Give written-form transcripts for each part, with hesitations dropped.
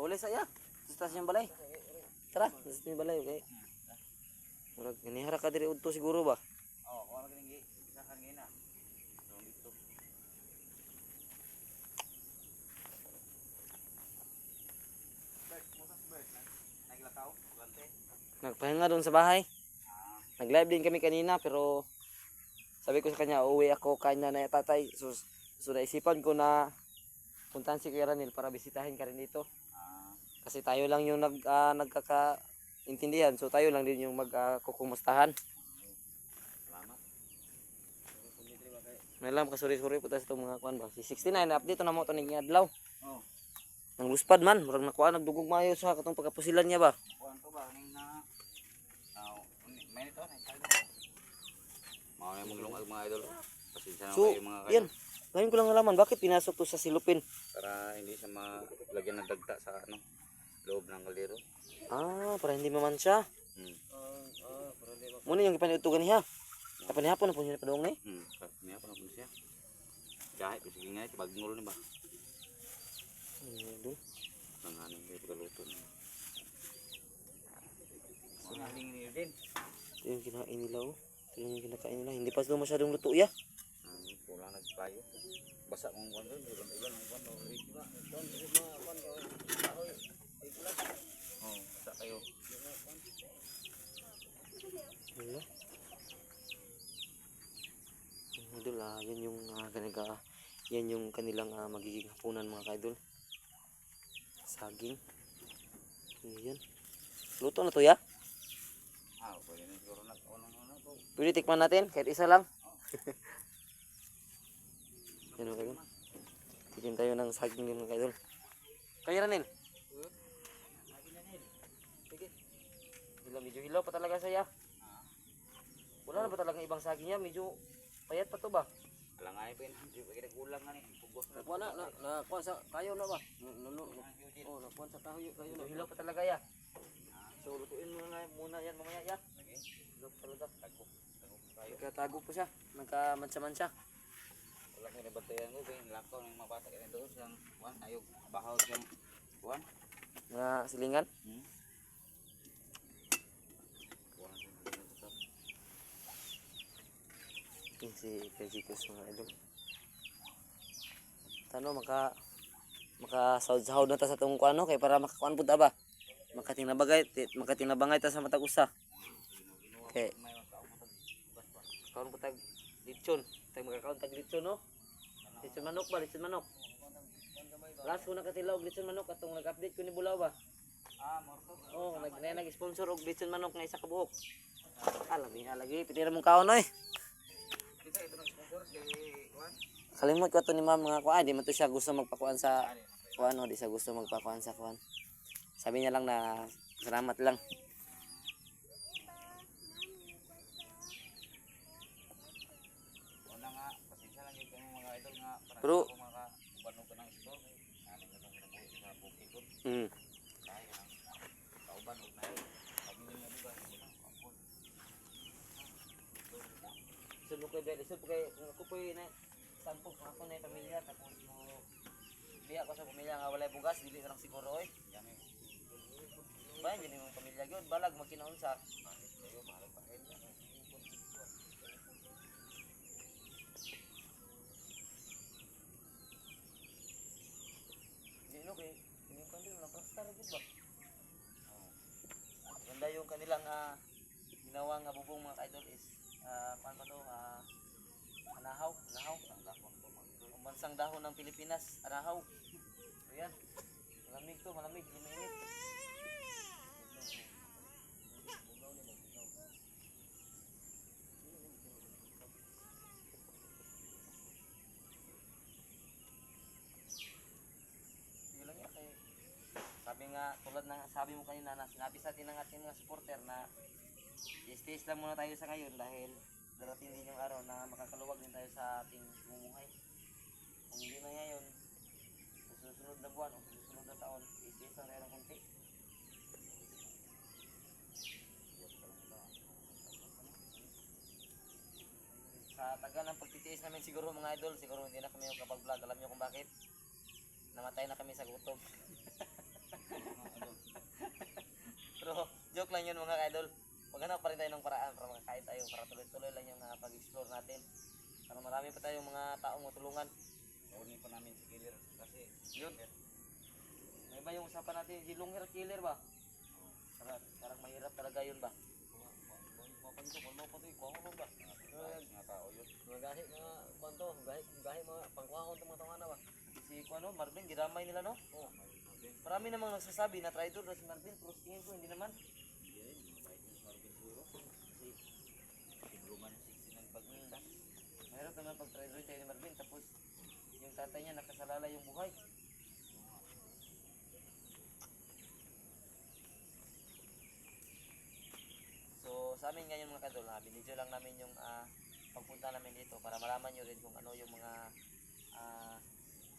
Uli saya. Sa taas yung balay. Tara, sa taas yung balay, okay. Murag ganihara ka diri udto siguro ba? Oo, wala ka nang isa ka ngayon na. Dito. Bird, musas bird. Naglakaw, lante. Nagpahinga doon sa bahay. Nag-live din kami kanina pero sabi ko sa kanya, uuwi ako kanya na tatay. So naisipan ko na puntahan si Kuya Ranil para bisitahin ka rin dito. Kasi tayo lang yung nagkakaintindihan. So tayo lang din yung magkukumustahan. Salamat. May lang kasuri-suri po tayo sa itong mga kuan ba. Si 69, update na mo ito ng adlaw. Oh. Nang luspad man, murag nakuha, nagdugog mayo sa katong pagkapusilan niya ba. Kuan to ba ning na. May nito na tayo. Mao na maglungag mga idol. Pasensya na So, kayo mga yan. Ngayon ko lang nalaman, bakit pinasok to sa silupin? para hindi siya malagyan ng dagta sa loob ng kaldero. Para hindi mamansya. Muna yung ipaniutugan niya. Kapanihapon na po niya padong ni. Niya pa na po siya. Kahit sige nga si bagngol ni ba. Nang aning may pagluto niya. So naling niyo din. Ito yung kinain nila oh. Ito yung kinakain nila. Hindi pa sila masyadong luto ya. Kulang nagpayo. Basa mong kuwan doon, ulan ang kuwan doon. Oh, basa kayo. Wala. Idol yan yung yan yung kanilang magiging hapunan mga kaidol. Saging. Yan. Luto na to ya? Pwede na siguro nag-unang po. Pwede tikman natin kahit isa lang. Yan mga kaidol. Tikim tayo ng saging din mga kaidol. Kaya Ranil. Sige. Medyo hilaw pa talaga saya. Wala na ba talagang ibang saging niya? Medyo payat pa to ba? Wala nga po yun. Hindi pa kinagkulang nga ni. Pugos na. Nakuha na kuha sa kayo na ba? Oh, nakuha sa kayo na. Medyo hilaw pa talaga ya. So lutuin muna yan mamaya ya. Hilaw pa talaga. Nagkatago pa siya. Nagkamantsa-mantsa. Wala ko nabantayan ko. Kaya nilakaw ng mga bata kaya doon. Siyang kuwan. Ayog. Bahaw siyang kuwan. Mga silingan. Si Pejitos mga idol. Tano maka-sahod na ta sa tong kuano kay para makakuan pud ta ba. Makatinabangay ta sa matag usa. Okay. Kaon po tag lechon. Tag magkakaon tag lechon no. Lechon manok ba, lechon manok. Last ko na katilaw og lechon manok atong nag-update ko ni Bulaw ba. Oh, nag-sponsor og lechon manok nga isa ka buok. Lagi pitira mong kaon oy. Kalimot ko to ni ma'am mga kuan, di man to siya gusto magpakuan sa kuan, di siya gusto magpakuan sa kuan. Sabi niya lang na salamat lang. Wala nga, pasensya lang yung kanyang mga idol nga para Pero ako makakubanog ka ng store. Nanin ka lang nabuhi sa bukid ko. Kaya ka lang, kauban o nahin. Sabi niyo diba, isod mo kay isod po kay ako po na sampo ako na pamilya tapos mo biya ko sa pamilya nga walay bugas dili na lang siguro oy. Bayan din yung pamilya gyud balag magkinaon sa kayo mahal pa rin. Dino kay yung kanila na pastar gud ba. Ganda yung kanilang ginawang bubong mga idol is paano ba to? Anahaw. Bansang dahon ng Pilipinas, anahaw. Ayan. Malamig to, malamig, mainit. Sige lang yan kay sabi nga, tulad ng sabi mo kanina na sinabi sa atin ng ating mga supporter na i-stage lang muna tayo sa ngayon dahil darating din yung araw na makakaluwag din tayo sa ating bumuhay. Kung hindi na ngayon, sa susunod na buwan o sa susunod na taon, i-stage lang tayo ng konti. Sa tagal ng pagtitiis namin siguro mga idol, siguro hindi na kami kapag-vlog. Alam nyo kung bakit? Namatay na kami sa gutom. Pero joke lang yun mga ka-idol. Maghanap pa rin tayo ng paraan para makakain tayo, para tuloy-tuloy lang yung pag-explore natin. Para marami pa tayong mga taong matulungan. Kunin pa namin si Killer kasi Yun. May ba yung usapan natin, si Long Hair Killer ba? Parang mahirap talaga yun ba? Mapagito, kung mo pa ito, ikuha mo ba? mga tao yun. Mga gahi, mga kwanto, gahi mga pangkuha ko itong mga tawang ba? Si Marvin, giramay nila no? Oo. Marami namang nagsasabi na traitor daw si Marvin, pero tingin ko hindi naman. Siguro man 60 ng pagminta. Mahirap naman pag traitor tayo ni Marvin, tapos yung tatay niya nakasalala yung buhay. So sa amin ngayon mga kadol, binidyo lang namin yung pagpunta namin dito para malaman nyo rin kung ano yung mga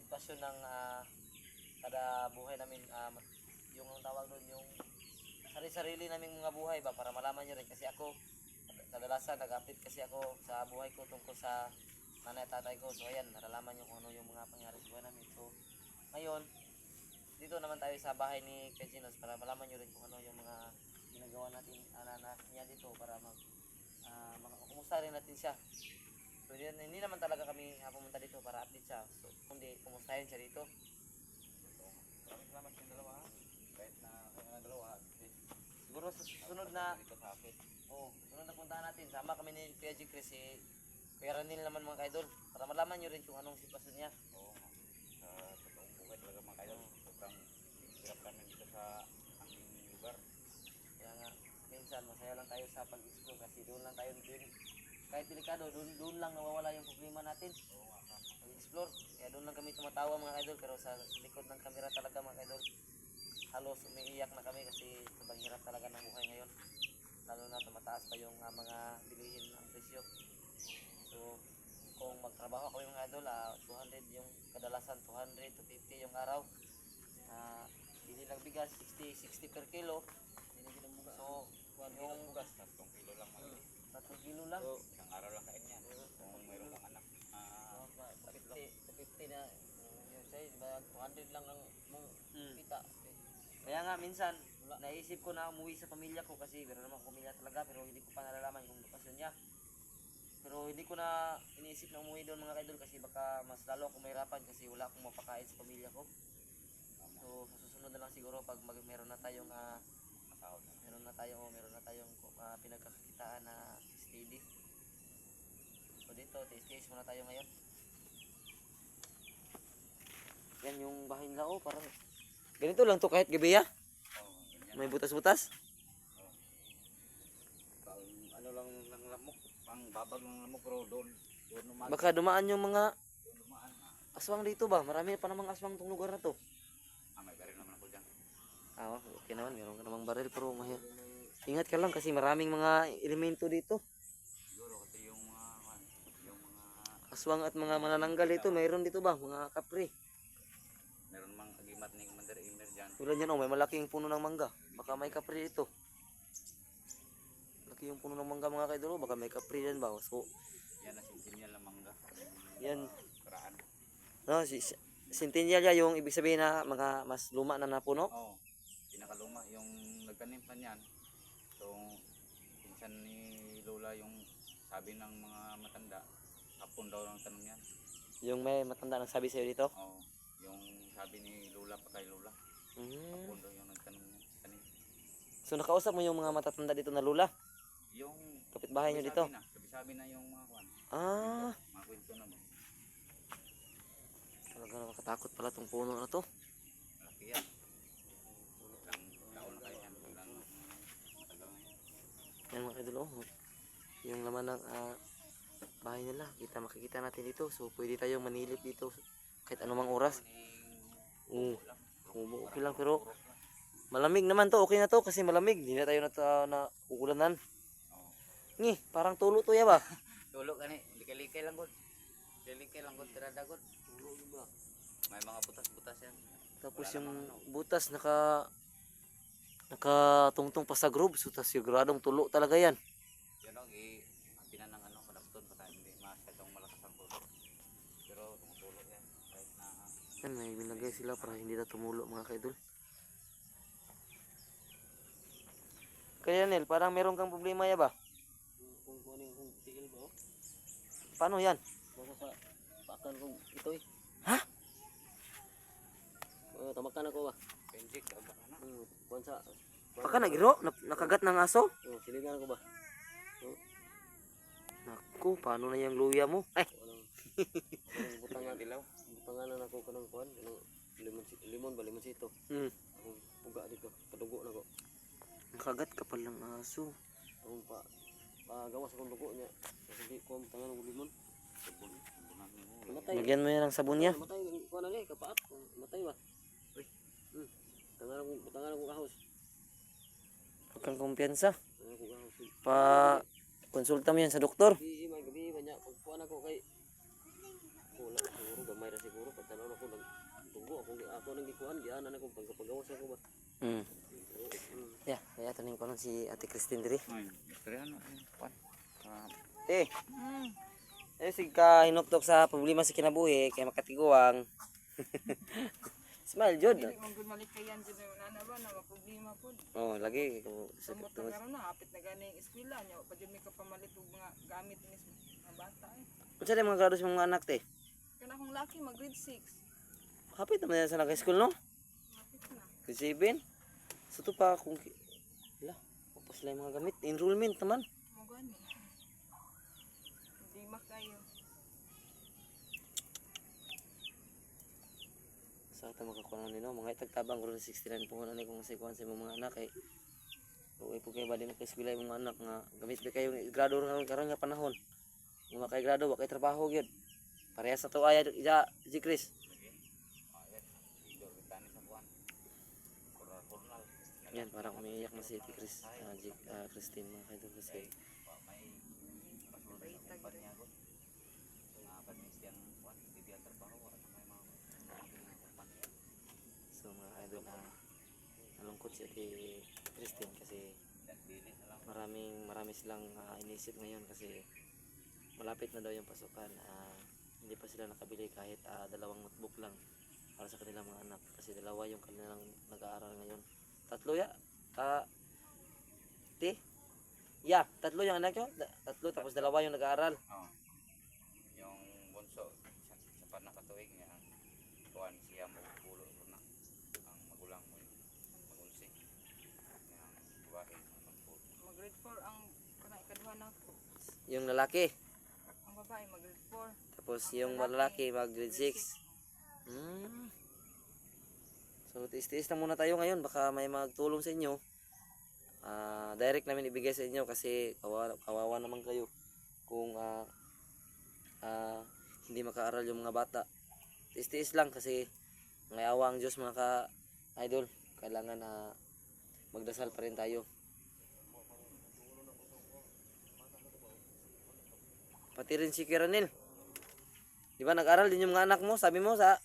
sitwasyon ng kada buhay namin, yung ang tawag doon, yung sarili-sarili naming mga buhay ba, para malaman nyo rin. Kasi ako, kadalasan nag-update kasi ako sa buhay ko tungkol sa nanay at tatay ko. So ayan, nalalaman nyo kung ano yung mga pangyari sa buhay namin. So ngayon, dito naman tayo sa bahay ni Kajinos para malaman nyo rin kung ano yung mga ginagawa natin niya dito para kumusta rin natin siya. So hindi naman talaga kami pumunta dito para update siya. So kundi kumustahin siya dito. Maraming salamat sa dalawa ha. Kahit na kaya dalawa. Siguro sa susunod na Dito sa akin. sunod na puntahan natin, sama kami ni Kuya G. Chris, si Kuya Ranil naman mga kaidol, para malaman nyo rin kung anong sitwasyon niya. Oo nga. Sa totoong buhay talaga mga kayo. Sobrang hirap namin dito sa aming lugar. Kaya nga, minsan masaya lang tayo sa pag-explore kasi doon lang tayo kahit delikado, doon lang nawawala yung problema natin. Oo nga. Pag-explore, kaya doon lang kami tumatawa mga kaidol, pero sa likod ng kamera talaga mga kaidol, halos umiiyak na kami kasi sobrang hirap talaga ng buhay ngayon. Lalo na tumataas pa yung mga bilihin ng presyo. So kung magtrabaho kami mga idol, 200 yung kadalasan, 200 to 50 yung araw. Bili lang bigas, 60 per kilo. So yung Bugas, 3 kilo lang mali. 3 kilo lang. Isang araw lang kain yan. Kung mayroon kang anak. 50 na, yun sa'yo, diba, 200 lang ang mong kita. Kaya nga minsan naisip ko na umuwi sa pamilya ko kasi meron naman akong pamilya talaga, pero hindi ko pa nalalaman yung lokasyon niya. Pero hindi ko na iniisip na umuwi doon mga kaidol kasi baka mas lalo akong mahirapan kasi wala akong mapakain sa pamilya ko. So sa susunod na lang siguro pag meron na tayong meron na tayong pinagkakakitaan na steady. So dito, taste muna tayo ngayon. Yan yung bahay nila, parang ganito lang to kahit gabi ya. May butas-butas. Ano lang ng lamok. Pang babag ng lamok pero doon umaga. Baka dumaan yung mga Doon dumaan. aswang dito ba? Marami pa namang aswang tong lugar na to. May baril naman ako dyan. Okay naman, meron ka namang baril pero ingat ka lang kasi maraming mga elemento dito. Siguro kasi yung mga Aswang at mga manananggal dito, mayroon dito ba? Mga kapre. meron mang agimat ni Commander Imer dyan. Tulad yan, may malaking puno ng mangga. Baka may kapre dito. Laki yung puno ng mangga mga kaidolo, baka may kapre dyan ba? So, Yan na sintinyal ng mangga. yan. Karaan. No, Centennial yung ibig sabihin na mga mas luma na napuno. Oo. Pinakaluma. Yung nagtanim pa niyan. So, pinsan ni Lola yung sabi ng mga matanda. Hapon daw ng tanong yan. Yung may matanda nagsabi sa'yo dito. Oo. Yung sabi ni Lola pa kay Lola. Hapon daw yung nagtanong yan. Kanina. So nakausap mo yung mga matatanda dito na lula? Yung Kapitbahay nyo dito? sabi na yung mga kwan. Mga kwento na mo. Talaga nakakatakot pala tong puno na to. Malaki yan. Ilang taon na kayo yan. Ilang matagal na yan. Yan mga idol, yung laman ng bahay nila, makikita natin dito. So pwede tayong manilip dito kahit anumang oras. Okay lang, pero malamig naman to, okay na to kasi malamig. Hindi na tayo na uulanan. Ngi, parang tulo to ya ba? Tulog ka ni, likay-likay lang gud. Likay lang gud, tirada gud. May mga butas-butas yan. Tapos yung butas nakatungtong pa sa groove. So tas siguradong tulo talaga yan. Yan o, apinan ng kadapton pa tayo. Hindi masyadong malakas ang tulog. Pero tumutulog yan. Kahit na Yan, may binagay sila para hindi na tumulo mga kaidol. Kaya Nel, parang meron kang problema ya ba? Kung ano yung kung tiil ba, oh. Paano yan? Baka sa pakan kong ito eh. Ha? Tamakan ako ba? Benjik, sa ba na? Kuhan sa... Baka nagiro? Nakagat ng aso? Silingan ako ba? Naku, paano na yung luya mo? Ay, Kanang butangan. Dilaw. Butanganan ako kanang kuhan. Kanang limon ba? Limon sito. Akong puga dito. Padugo na ko. nakagat ka palang aso. Akong pagawas akong dugo niya. Kasi di ko ang tangan ng limon. Matay. Lagyan mo yan ng sabon niya. Matay. Kuhan na niya. Kapaat. Matay ba? Uy. Butangan akong kahos. Huwag kang kumpiyansa. Butangan akong kahos. Pa konsulta mo yan sa doktor. Gabi ba niya? Pag kuhan ako kay... Wala siguro. Gamay ra siguro. Pagtanaw ako ng dugo. Ako nang gikuhan. Gianan ako. Pagpagawas ako ba? Yeah, kaya tanin ko lang si Ate Christine diri. Ay, pero ano, pan. Sig ka hinuktok sa problema sa kinabuhi kay makatiguang. Smile jud. Dili man gud malikayan jud na ba na problema pud. Oh, lagi ko Samot na karon na hapit na gani ang eskwela nya pa jud mi ka pamalit og mga gamit ni mga bata eh. Unsa day mga graduate sa mga anak te? Kana akong laki mag grade 6. Hapit naman yan sa naka-school no? Hapit na. Grade 7. So to pa kung la, tapos lang yung mga gamit, enrollment naman. Mo gani. Hindi makayo. Sa ata makakuha na nino, mga itagtabang ko rin 69 po na kung sa ikuan sa imong mga anak kay uwi po kayo ba din mag-eskwela yung mga anak nga gamit ba kayo grado ron karon nga panahon. Yung mga kay grado wa kay trabaho gyud. Parehas sa to aya si Chris. Yan, parang umiiyak na si Ate Chris, Christine mga kaidol kasi so mga kaidol nalungkot si Ate Christine kasi marami silang inisip ngayon kasi malapit na daw yung pasukan. Hindi pa sila nakabili kahit 2 notebook lang para sa kanilang mga anak kasi 2 yung kanilang nag-aaral ngayon. 3 ya? Ya, 3 yung anak nyo? 3 tapos 2 yung nag-aaral. Oh. Yung bunso, sa panakatuig niya, kuhan siya mo pulo na ang magulang mo magulsi. Yang buhahin Mag grade 4 ang kana ikaduha na ko. Yung lalaki. Ang babae mag grade 4. Tapos yung lalaki mag grade 6. So tiis-tiis lang muna tayo ngayon. Baka may magtulong sa inyo. Direct namin ibigay sa inyo kasi kawawa naman kayo kung hindi makaaral yung mga bata. Tiis-tiis lang kasi ngayawa ang Diyos mga ka-idol. Kailangan magdasal pa rin tayo. Pati rin si Kiranil. Di ba nag-aral din yung mga anak mo? Sabi mo sa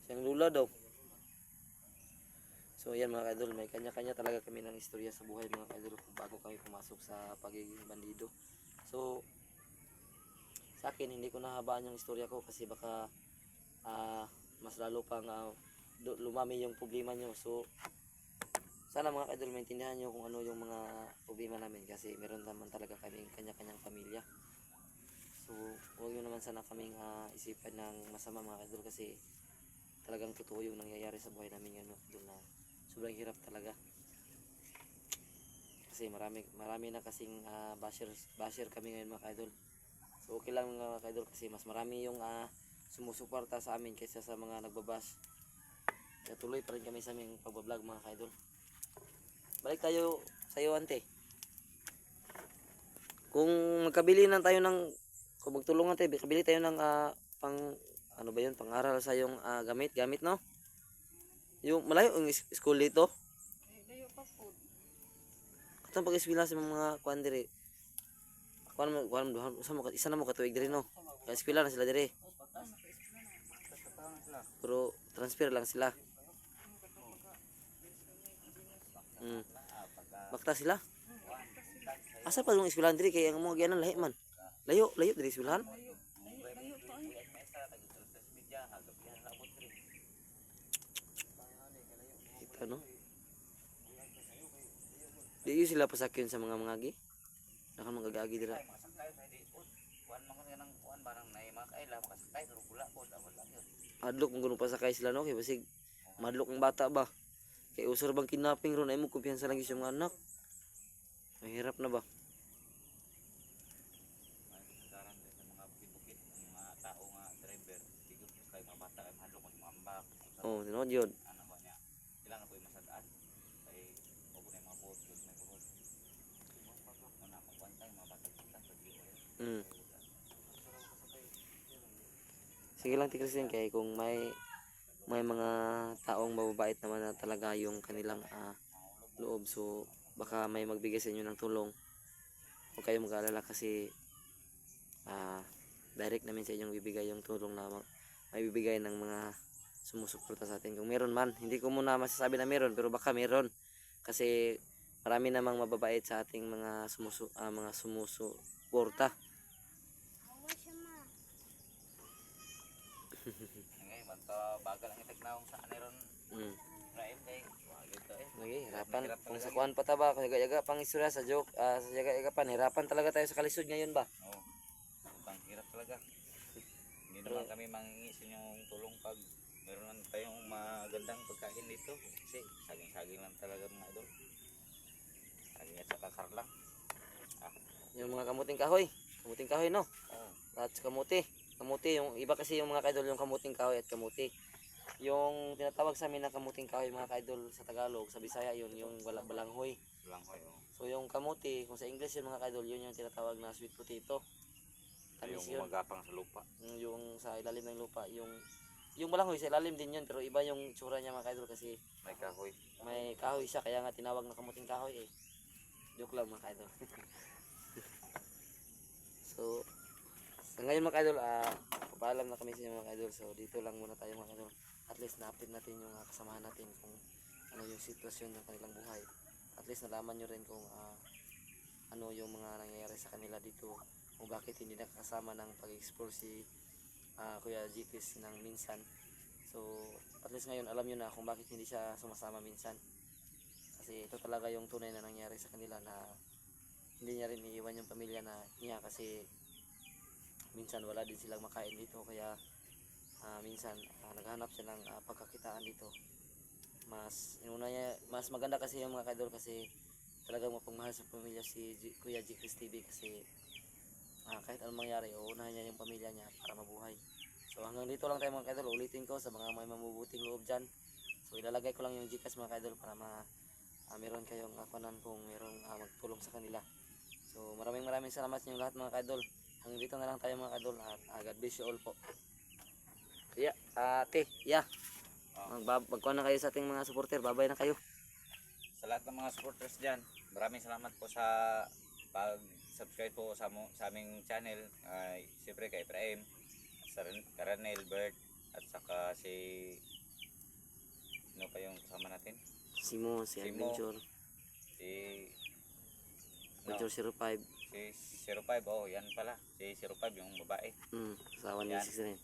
siyang lula daw. So yan mga kaidol, may kanya-kanya talaga kami ng istorya sa buhay mga kaidol bago kami pumasok sa pagiging bandido. So sa akin hindi ko nahabaan yung istorya ko kasi baka mas lalo pang lumami yung problema nyo. So sana mga kaidol maintindihan nyo kung ano yung mga problema namin kasi meron naman talaga kaming kanya-kanyang pamilya. So huwag nyo naman sana kaming isipan ng masama mga kaidol kasi talagang totoo yung nangyayari sa buhay namin ngayon doon na sobrang hirap talaga kasi marami na kasing basher kami ngayon mga kaidol. So okay lang mga kaidol kasi mas marami yung sumusuporta sa amin kaysa sa mga nagbabash. Kaya tuloy pa rin kami sa aming pagbablog mga kaidol. Balik tayo sa iyo ante. Kung magkabili na tayo ng kung magtulungan tayo, kabili tayo ng pang ano ba yun, pang-aral sa yung gamit no? Yung malayo yung school dito. Dayo pa pud. Katong pag-eskwela sa mga kuan diri. Kuan isa na mo katuig diri no. Kaya eskwela na sila diri. Pero transfer lang sila. Bakta sila. Asa pa yung eskwelahan diri kay ang mga gianan lahi man. Layo diri eskwelahan. Dayo hagabihan labot rin. Kita no. Di yun sila pasakyon sa mga mangagi. Nakan magagagi dira. Ay, makasakay sa di po. Kuan man kan kanang kuan barang nay makaila makasakay pero wala po wala yun. Adlok mo gano'n pasakay sila no kay basig madlok ang bata ba. Kay usor bang kidnapping ron ay mo kumpiyansa lang sa mga anak. Mahirap na ba? May kasagaran din sa mga bukid ng mga tao nga driver. Tigos kay mga bata ay hadlok mo mga ambak. Oh, tinuod yun. Ano ba niya? Kailangan po yung masadaan. Kay huwag na yung mga buhos, huwag na yung buhos. Muna, magpantay, mga batang kita, pag-iwa yun. Mm. Sige lang ti Christian kay kung may mga taong mababait naman na talaga yung kanilang loob, so baka may magbigay sa inyo ng tulong. Huwag kayong mag-alala kasi direct namin sa inyong bibigay yung tulong na may bibigay ng mga sumusuporta sa atin. Kung meron man, hindi ko muna masasabi na meron, pero baka meron kasi marami namang mababait sa ating mga sumusuporta. Ngayon, banta bagal ang itagnaong sa aniron. Mm. Raim kay, wagit to eh. Lagi, hirapan. Kung sa kuan pa ta ba, kung yaga-yaga pang istorya sa joke, sa yaga-yaga pan, hirapan talaga tayo sa kalisod ngayon ba? Oo. Sobrang hirap talaga. Hindi naman kami mangingi sa inyong tulong pag meron man tayong magandang pagkain dito. Kasi saging-saging lang talaga mga idol. Saging at saka karlang. Yung mga kamuting kahoy no? Oo. At kamuti, yung iba kasi yung mga kaidol yung kamuting kahoy at kamuti. Yung tinatawag sa amin na kamuting kahoy mga kaidol sa Tagalog, sa Bisaya yun, yung balanghoy. Lang ko yung So yung kamuti, kung sa English yun mga kaidol, yun yung tinatawag na sweet potato. Tamis yun. magapang sa lupa. Yung sa ilalim ng lupa, yung balanghoy sa ilalim din yun, pero iba yung tsura niya mga kaidol kasi May kahoy. may kahoy siya, kaya nga tinawag na kamuting kahoy eh. Joke lang mga kaidol. So, sa ngayon mga kaidol, papaalam na kami sa inyo mga kaidol. So, dito lang muna tayo mga kaidol. At least na-update natin yung kasamahan natin kung ano yung sitwasyon ng kanilang buhay. At least nalaman nyo rin kung ano yung mga nangyayari sa kanila dito. Kung bakit hindi nakakasama ng pag-explore si Kuya Jikis ng minsan. So, at least ngayon alam nyo na kung bakit hindi siya sumasama minsan. Kasi ito talaga yung tunay na nangyari sa kanila na hindi niya rin iiwan yung pamilya niya kasi minsan wala din silang makain dito kaya minsan naghahanap siya ng pagkakitaan dito. Mas maganda kasi yung mga kaidol kasi talagang mapagmahal sa pamilya si Kuya Jikis TV kasi kahit anong mangyari uunahin niya yung pamilya niya para mabuhay. So hanggang dito lang tayo mga kaidol. Ulitin ko sa mga may mabubuting loob dyan, so ilalagay ko lang yung Gcash mga kaidol para meron kayong akuanan kung merong magtulong sa kanila. So maraming salamat sa inyo lahat mga kaidol. Hanggang dito na lang tayo mga kaidol at God bless you all po. Yeah, ate, yeah. Magkuhan na kayo sa ating mga supporter. Babay na kayo. Sa lahat ng mga supporters dyan, maraming salamat po sa pag-subscribe po sa aming channel. Siyempre kay Efraim, sa Karanel, Bert, at saka sino pa yung kasama natin? Simo, si Adventure. Si Adventure 05. Si 05, oh yan pala. Si 05 yung babae. Asawa ni Yan. 69.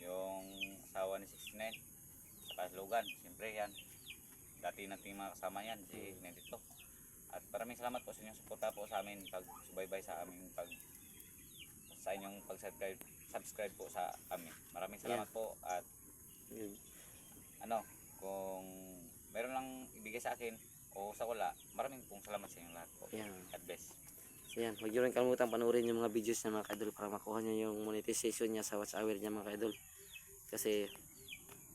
Yung asawa ni 69. Saka Logan, siyempre yan. Dati nating mga kasama yan, si Nandito. At maraming salamat po sa inyong suporta po sa amin pag-subaybay sa aming sa inyong pag-subscribe po sa amin. Maraming salamat po at kung meron lang ibigay sa akin o sa wala, maraming pong salamat sa inyong lahat po. God bless. So yan, huwag nyo rin kalimutan panoorin yung mga videos niya mga kaidol para makuha nyo yung monetization niya sa watch hour niya mga kaidol. Kasi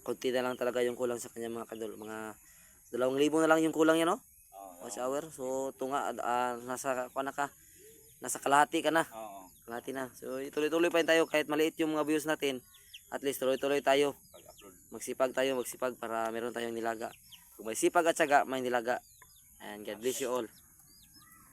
konti na lang talaga yung kulang sa kanya mga kaidol. Mga 2,000 na lang yung kulang yan, no? Watch hour. So tunga nasa kalahati ka na. Oo. Kalahati na. So tuloy-tuloy pa rin tayo kahit maliit yung mga views natin. At least tuloy-tuloy tayo. Pag-upload. Magsipag para meron tayong nilaga. Kung may sipag at syaga, may nilaga. And God bless you all.